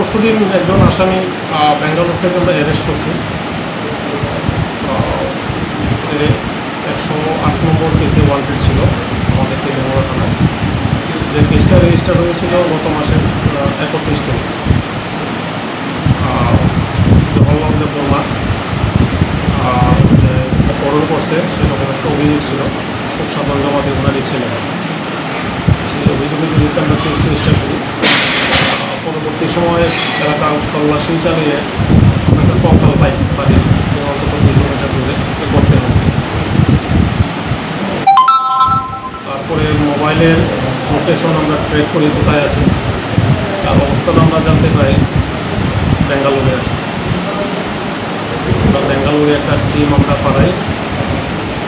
পরশুদিন একজন আসামি ব্যাঙ্গালোর থেকে আমরা অ্যারেস্ট করছি। সে 108 নম্বর কেসে ওয়ান্টেড ছিল আমাদের তেলেঙ্গানা থানায়। যে কেসটা রেজিস্টার হয়েছিল গত মাসের 31 তারিখ। জওহরলাল দেব বর্মা যে অপহরণ করছে সেরকম একটা অভিযোগ ছিল, শোক সাধন জমা দিয়ে ওনারই ছেলে। সেই অভিযোগের বিরুদ্ধে আমরা কেস রেজিস্টার করি। পরবর্তী সময়ে এলাকা তল্লাশি চালিয়ে একটা কঙ্কাল পাই বাড়ি অন্তত 2 কিলোমিটার দূরে করতে হবে। তারপরে মোবাইলের লোকেশন আমরা ট্রেক করি কোথায় আছে, তার অবস্থান আমরা জানতে পারি ব্যাঙ্গালোরে আছে। আমরা ব্যাঙ্গালোরে একটা টিম আমরা পাঠাই,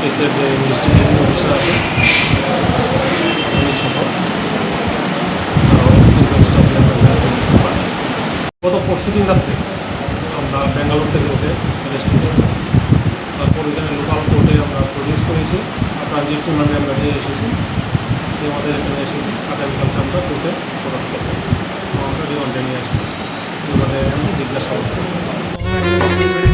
কেসের যে ইনভেস্টিগেটিং অফিসার আছে উনি সহ গত পরশুদিন রাত্রে আমরা ব্যাঙ্গালোর থেকে ওঠে অ্যারেস্ট করি। তারপর এখানে লোকাল কোর্টে আমরা প্রডিউস করেছি, ট্রানজিট রিমান্ডে আমরা নিয়ে এসেছি। আজকে আমাদের এখানে এসেছি, আগামীকালকে আমরা কোর্টে প্রদান করবো, আমরা রিমান্ডে নিয়ে আসবো, রিমান্ডে আমরা জিজ্ঞাসাবাদ করবো।